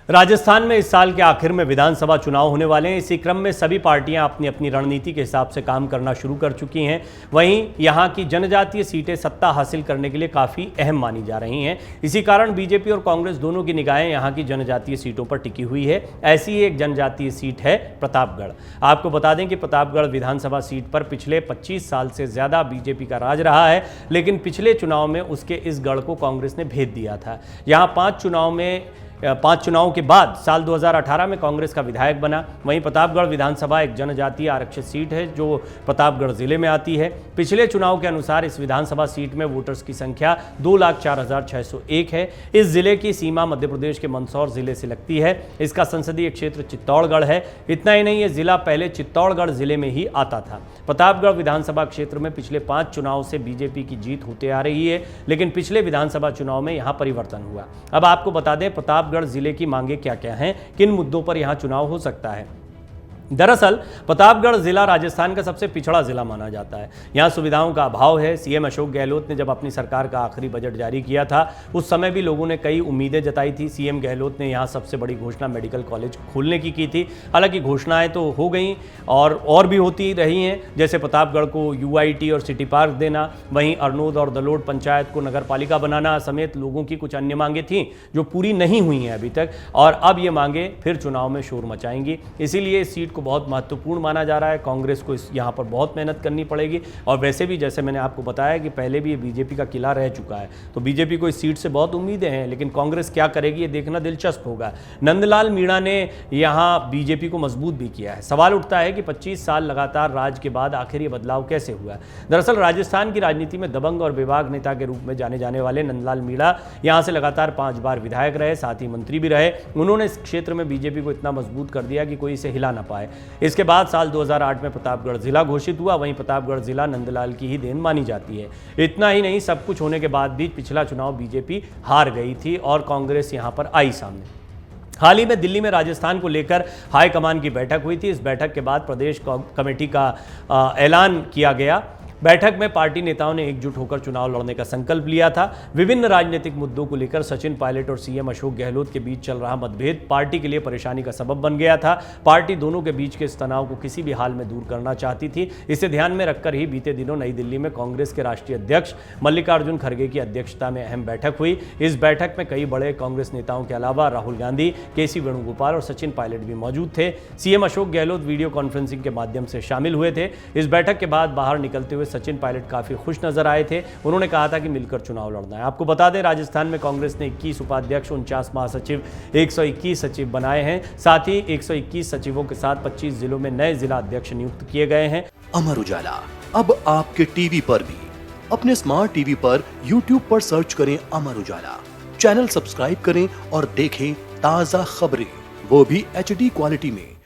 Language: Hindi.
राजस्थान में इस साल के आखिर में विधानसभा चुनाव होने वाले हैं। इसी क्रम में सभी पार्टियां अपनी अपनी रणनीति के हिसाब से काम करना शुरू कर चुकी हैं। वहीं यहां की जनजातीय सीटें सत्ता हासिल करने के लिए काफ़ी अहम मानी जा रही हैं। इसी कारण बीजेपी और कांग्रेस दोनों की निगाहें यहां की जनजातीय सीटों पर टिकी हुई है। ऐसी ही एक जनजातीय सीट है प्रतापगढ़। आपको बता दें कि प्रतापगढ़ विधानसभा सीट पर पिछले 25 साल से ज़्यादा बीजेपी का राज रहा है, लेकिन पिछले चुनाव में उसके इस गढ़ को कांग्रेस ने भेद दिया था। यहाँ 5 चुनावों के बाद साल 2018 में कांग्रेस का विधायक बना। वहीं प्रतापगढ़ विधानसभा एक जनजातीय आरक्षित सीट है जो प्रतापगढ़ जिले में आती है। पिछले चुनाव के अनुसार इस विधानसभा सीट में वोटर्स की संख्या 2,04,601 है। इस जिले की सीमा मध्य प्रदेश के मंदसौर जिले से लगती है। इसका संसदीय क्षेत्र चित्तौड़गढ़ है। इतना ही नहीं, ये जिला पहले चित्तौड़गढ़ जिले में ही आता था। प्रतापगढ़ विधानसभा क्षेत्र में पिछले 5 चुनाव से बीजेपी की जीत होते आ रही है, लेकिन पिछले विधानसभा चुनाव में यहां परिवर्तन हुआ। अब आपको बता दें प्रतापगढ़ जिले की मांगे क्या क्या हैं, किन मुद्दों पर यहां चुनाव हो सकता है। दरअसल प्रतापगढ़ जिला राजस्थान का सबसे पिछड़ा जिला माना जाता है। यहाँ सुविधाओं का अभाव है। सीएम अशोक गहलोत ने जब अपनी सरकार का आखिरी बजट जारी किया था, उस समय भी लोगों ने कई उम्मीदें जताई थी। सीएम गहलोत ने यहाँ सबसे बड़ी घोषणा मेडिकल कॉलेज खोलने की थी। हालांकि घोषणाएं तो हो गई और भी होती रही हैं, जैसे प्रतापगढ़ को यूआईटी और सिटी पार्क देना, वहीं अरनोद और दलोड पंचायत को नगर पालिका बनाना समेत लोगों की कुछ अन्य मांगे थीं जो पूरी नहीं हुई हैं अभी तक, और अब ये मांगे फिर चुनाव में शोर मचाएंगी। इसीलिए इस सीट को बहुत महत्वपूर्ण माना जा रहा है। कांग्रेस को यहाँ पर बहुत मेहनत करनी पड़ेगी, और वैसे भी जैसे मैंने आपको बताया कि पहले भी ये बीजेपी का किला रह चुका है, तो बीजेपी को इस सीट से बहुत उम्मीदें हैं, लेकिन कांग्रेस क्या करेगी ये देखना दिलचस्प होगा। नंदलाल मीणा ने यहाँ बीजेपी को मजबूत भी किया है। सवाल उठता है कि 25 साल लगातार राज के बाद आखिर ये बदलाव कैसे हुआ। दरअसल राजस्थान की राजनीति में दबंग और विभाग नेता के रूप में जाने जाने वाले नंदलाल मीणा यहाँ से लगातार 5 बार विधायक रहे, साथ ही मंत्री भी रहे। उन्होंने इस क्षेत्र में बीजेपी को इतना मजबूत कर दिया कि कोई इसे हिला ना पाए। इसके बाद साल 2008 में प्रतापगढ़ जिला घोषित हुआ। वहीं प्रतापगढ़ जिला नंदलाल की ही देन मानी जाती है। इतना ही नहीं, सब कुछ होने के बाद भी पिछला चुनाव बीजेपी हार गई थी और कांग्रेस यहां पर आई सामने। हाल ही में दिल्ली में राजस्थान को लेकर हाईकमान की बैठक हुई थी। इस बैठक के बाद प्रदेश कमेटी का ऐलान किया गया। बैठक में पार्टी नेताओं ने एकजुट होकर चुनाव लड़ने का संकल्प लिया था। विभिन्न राजनीतिक मुद्दों को लेकर सचिन पायलट और सीएम अशोक गहलोत के बीच चल रहा मतभेद पार्टी के लिए परेशानी का सबब बन गया था। पार्टी दोनों के बीच के इस तनाव को किसी भी हाल में दूर करना चाहती थी। इसे ध्यान में रखकर ही बीते दिनों नई दिल्ली में कांग्रेस के राष्ट्रीय अध्यक्ष मल्लिकार्जुन खड़गे की अध्यक्षता में अहम बैठक हुई। इस बैठक में कई बड़े कांग्रेस नेताओं के अलावा राहुल गांधी, केसी वेणुगोपाल और सचिन पायलट भी मौजूद थे। CM Ashok Gehlot video conferencing के माध्यम से शामिल हुए थे। इस बैठक के बाद बाहर निकलते हुए सचिन पायलट काफी खुश नजर आए थे। उन्होंने कहा था कि मिलकर चुनाव लड़ना है। आपको बता दें राजस्थान में कांग्रेस ने 21 उपाध्यक्ष, 49 महासचिव, 121 सचिव बनाए हैं। साथ ही 121 सचिवों के साथ 25 जिलों में नए जिला अध्यक्ष नियुक्त किए गए हैं। अमर उजाला अब आपके टीवी पर भी। अपने स्मार्ट टीवी पर यूट्यूब पर सर्च करें अमर उजाला, चैनल सब्सक्राइब करें और देखें ताजा खबरें, वो भी HD क्वालिटी में।